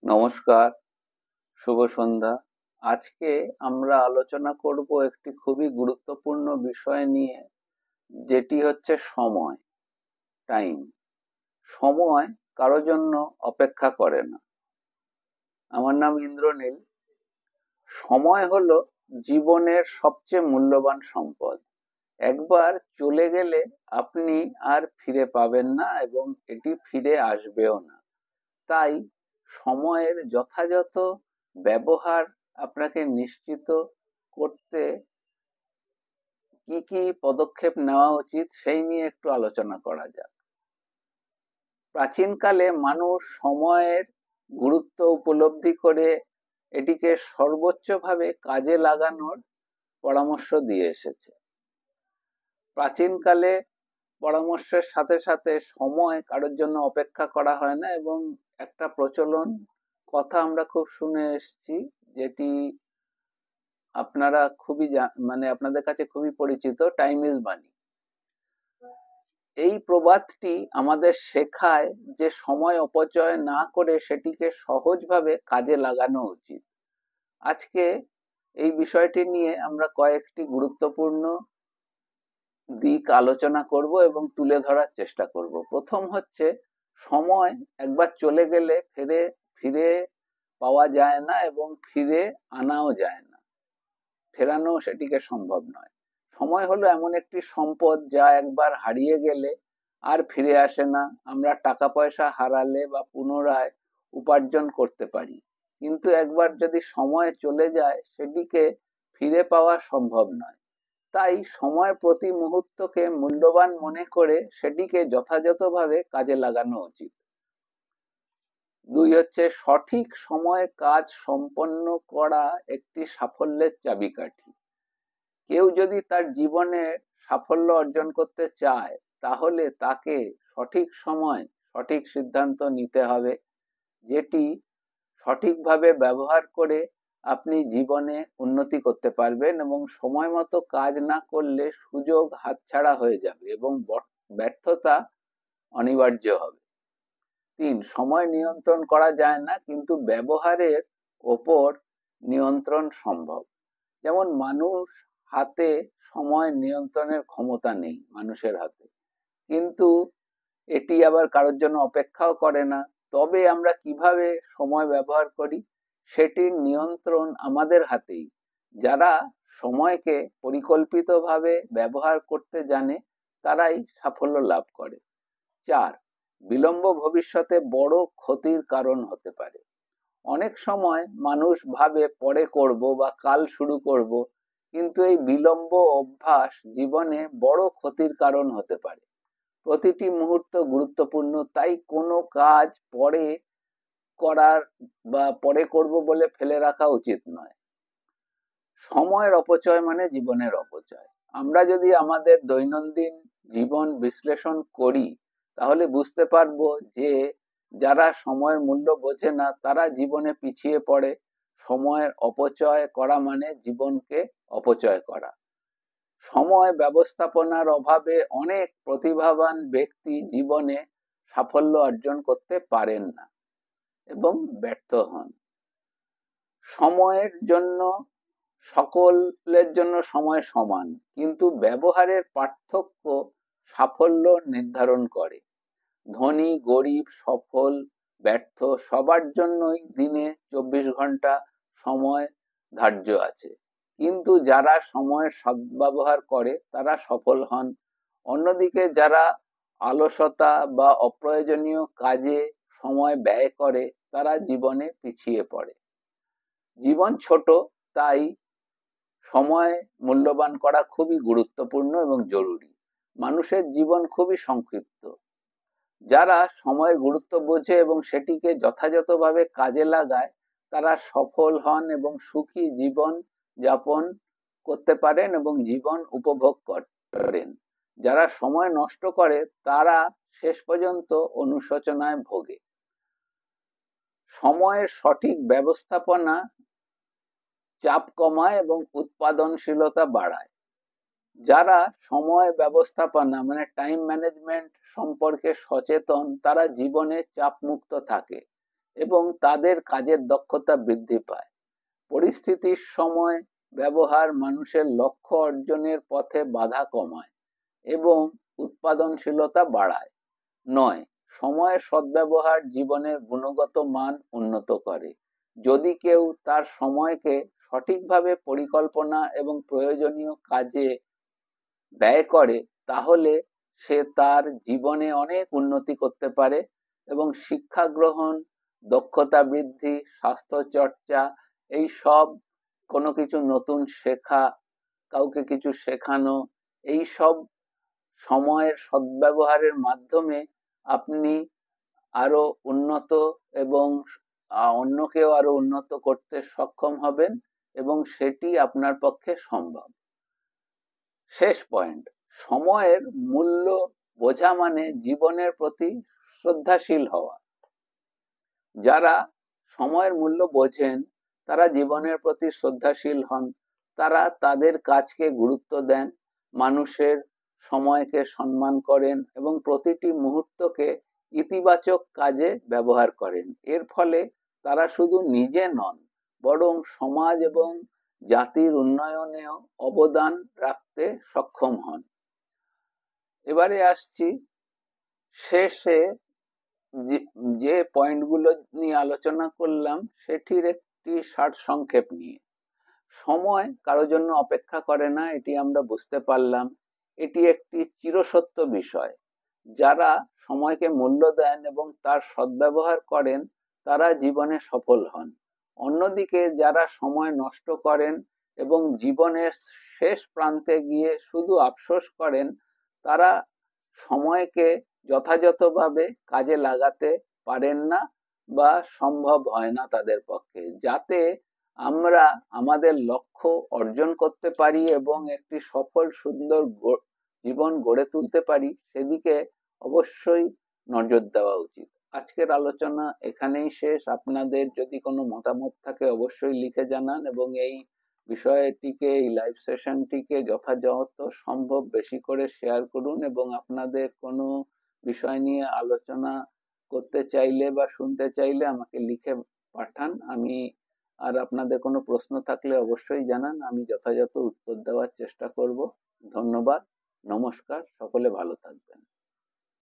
নমস্কার, শুভ সন্ধ্যা। আজকে আমরা আলোচনা করব একটি খুবই গুরুত্বপূর্ণ বিষয় নিয়ে, যেটি হচ্ছে সময়, টাইম। সময় কারো জন্য অপেক্ষা করে না। আমার নাম ইন্দ্রনীল। সময় হলো জীবনের সবচেয়ে মূল্যবান সম্পদ। একবার চলে গেলে আপনি আর ফিরে পাবেন না এবং এটি ফিরে আসবেও না। তাই সময়ের যথাযথ ব্যবহার আপনাকে নিশ্চিত করতে কি কি পদক্ষেপ নেওয়া উচিত সেই নিয়ে একটু আলোচনা করা যাক। প্রাচীনকালে মানুষ সময়ের গুরুত্ব উপলব্ধি করে এটিকে সর্বোচ্চভাবে কাজে লাগানোর পরামর্শ দিয়ে এসেছে। প্রাচীনকালে পরামর্শের সাথে সাথে সময় কারোর জন্য অপেক্ষা করা হয় না, এবং একটা প্রচলন কথা আমরা খুব শুনে এসেছি, যেটি আপনারা খুবই আপনাদের কাছে খুবই পরিচিত, টাইম ইজ মানি। এই প্রবাদটি আমাদের শেখায় যে সময় অপচয় না করে সেটিকে সহজভাবে কাজে লাগানো উচিত। আজকে এই বিষয়টি নিয়ে আমরা কয়েকটি গুরুত্বপূর্ণ দিক আলোচনা করব এবং তুলে ধরার চেষ্টা করব। প্রথম হচ্ছে, সময় একবার চলে গেলে ফিরে পাওয়া যায় না এবং ফিরে আনাও যায় না, ফেরানো সেটিকে সম্ভব নয়। সময় হলো এমন একটি সম্পদ যা একবার হারিয়ে গেলে আর ফিরে আসে না। আমরা টাকা পয়সা হারালে বা পুনরায় উপার্জন করতে পারি, কিন্তু একবার যদি সময় চলে যায় সেটিকে ফিরে পাওয়া সম্ভব নয়। তাই সময়ের প্রতি মুহূর্তকে মূল্যবান মনে করে সেটিকে যথাযথভাবে কাজে লাগানো উচিত। দুই হচ্ছে, সঠিক সময়ে কাজ সম্পন্ন করা একটি সাফল্যের চাবিকাঠি। কেউ যদি তার জীবনে সাফল্য অর্জন করতে চায়, তাহলে তাকে সঠিক সময় সঠিক সিদ্ধান্ত নিতে হবে, যেটি সঠিকভাবে ব্যবহার করে আপনি জীবনে উন্নতি করতে পারবেন, এবং সময় মতো কাজ না করলে সুযোগ হাতছাড়া হয়ে যাবে এবং ব্যর্থতা অনিবার্য হবে। তিন, সময় নিয়ন্ত্রণ করা যায় না, কিন্তু ব্যবহারের ওপর নিয়ন্ত্রণ সম্ভব। যেমন হাতে সময় নিয়ন্ত্রণের ক্ষমতা নেই মানুষের হাতে, কিন্তু এটি আবার কারোর জন্য অপেক্ষাও করে না। তবে আমরা কিভাবে সময় ব্যবহার করি সেটির নিয়ন্ত্রণ আমাদের হাতেই। যারা সময়কে পরিকল্পিতভাবে ব্যবহার করতে জানে তারাই সাফল্য লাভ করে। চার, বিলম্ব ভবিষ্যতে বড় ক্ষতির কারণ হতে পারে। অনেক সময় মানুষ ভাবে পরে করব বা কাল শুরু করব, কিন্তু এই বিলম্ব অভ্যাস জীবনে বড় ক্ষতির কারণ হতে পারে। প্রতিটি মুহূর্ত গুরুত্বপূর্ণ, তাই কোনো কাজ পরে করার বা পরে করব বলে ফেলে রাখা উচিত নয়। সময়ের অপচয় মানে জীবনের অপচয়। আমরা যদি আমাদের দৈনন্দিন জীবন বিশ্লেষণ করি, তাহলে বুঝতে পারবো যে যারা সময়ের মূল্য বোঝে না তারা জীবনে পিছিয়ে পড়ে। সময়ের অপচয় করা মানে জীবনকে অপচয় করা। সময় ব্যবস্থাপনার অভাবে অনেক প্রতিভাবান ব্যক্তি জীবনে সাফল্য অর্জন করতে পারেন না এবং ব্যর্থ হন। সময়ের জন্য সকলের জন্য সময় সমান, কিন্তু ব্যবহারের পার্থক্য সাফল্য নির্ধারণ করে। ধনী গরিব সফল ব্যর্থ সবার জন্যই দিনে 24 ঘন্টা সময় ধার্য আছে, কিন্তু যারা সময়ের সদ্ব্যবহার করে তারা সফল হন। অন্যদিকে যারা অলসতা বা অপ্রয়োজনীয় কাজে সময় ব্যয় করে তারা জীবনে পিছিয়ে পড়ে। জীবন ছোট, তাই সময় মূল্যবান করা খুবই গুরুত্বপূর্ণ এবং জরুরি। মানুষের জীবন খুবই সংক্ষিপ্ত। যারা সময়ের গুরুত্ব বোঝে এবং সেটিকে যথাযথভাবে কাজে লাগায় তারা সফল হন এবং সুখী জীবন যাপন করতে পারেন এবং জীবন উপভোগ করেন। যারা সময় নষ্ট করে তারা শেষ পর্যন্ত অনুশোচনায় ভোগে। সময়ের সঠিক ব্যবস্থাপনা চাপ কমায় এবং উৎপাদনশীলতা বাড়ায়। যারা সময় ব্যবস্থাপনা মানে টাইম ম্যানেজমেন্ট সম্পর্কে সচেতন তারা জীবনে চাপমুক্ত থাকে এবং তাদের কাজের দক্ষতা বৃদ্ধি পায়। পরিস্থিতির সময় ব্যবহার মানুষের লক্ষ্য অর্জনের পথে বাধা কমায় এবং উৎপাদনশীলতা বাড়ায়। 9, সময়ের সদ্ব্যবহার জীবনের গুণগত মান উন্নত করে। যদি কেউ তার সময়কে সঠিকভাবে পরিকল্পনা এবং প্রয়োজনীয় কাজে ব্যয় করে, তাহলে সে তার জীবনে অনেক উন্নতি করতে পারে এবং শিক্ষা গ্রহণ, দক্ষতা বৃদ্ধি, স্বাস্থ্য চর্চা, এই সব, কোনো কিছু নতুন শেখা, কাউকে কিছু শেখানো, এই সব সময়ের সদ্ব্যবহারের মাধ্যমে আপনি আরো উন্নত এবং অন্যকেও আরো উন্নত করতে সক্ষম হবেন এবং সেটি আপনার পক্ষে সম্ভব। শেষ পয়েন্ট, সময়ের মূল্য বোঝা মানে জীবনের প্রতি শ্রদ্ধাশীল হওয়া। যারা সময়ের মূল্য বোঝেন তারা জীবনের প্রতি শ্রদ্ধাশীল হন। তারা তাদের কাজকে গুরুত্ব দেন, মানুষের সময়কে সম্মান করেন এবং প্রতিটি মুহূর্তকে ইতিবাচক কাজে ব্যবহার করেন। এর ফলে তারা শুধু নিজে নন, বরং সমাজ এবং জাতির উন্নয়নেও অবদান রাখতে সক্ষম হন। এবারে আসছি শেষে যে পয়েন্টগুলো নিয়ে আলোচনা করলাম সেটির একটি সারসংক্ষেপ নিয়ে। সময় কারো জন্য অপেক্ষা করে না, এটি আমরা বুঝতে পারলাম। এটি একটি চিরসত্য বিষয়। যারা সময়কে মূল্য দেন এবং তার সদ্ব্যবহার করেন তারা জীবনে সফল হন। অন্যদিকে যারা সময় নষ্ট করেন এবং জীবনের শেষ প্রান্তে গিয়ে শুধু আফসোস করেন, তারা সময়কে যথাযথভাবে কাজে লাগাতে পারেন না বা সম্ভব হয় না তাদের পক্ষে। যাতে আমরা আমাদের লক্ষ্য অর্জন করতে পারি এবং একটি সফল সুন্দর জীবন গড়ে তুলতে পারি, সেদিকে অবশ্যই নজর দেওয়া উচিত। আজকের আলোচনা এখানেই শেষ। আপনাদের যদি কোনো মতামত থাকে অবশ্যই লিখে জানান এবং এই বিষয়টিকে, এই লাইভ সেশনটিকে যথাযথ সম্ভব বেশি করে শেয়ার করুন এবং আপনাদের কোনো বিষয় নিয়ে আলোচনা করতে চাইলে বা শুনতে চাইলে আমাকে লিখে পাঠান। আর আপনাদের কোনো প্রশ্ন থাকলে অবশ্যই জানান, আমি যথাযথ উত্তর দেওয়ার চেষ্টা করব। ধন্যবাদ, নমস্কার, সকলে ভালো থাকবেন।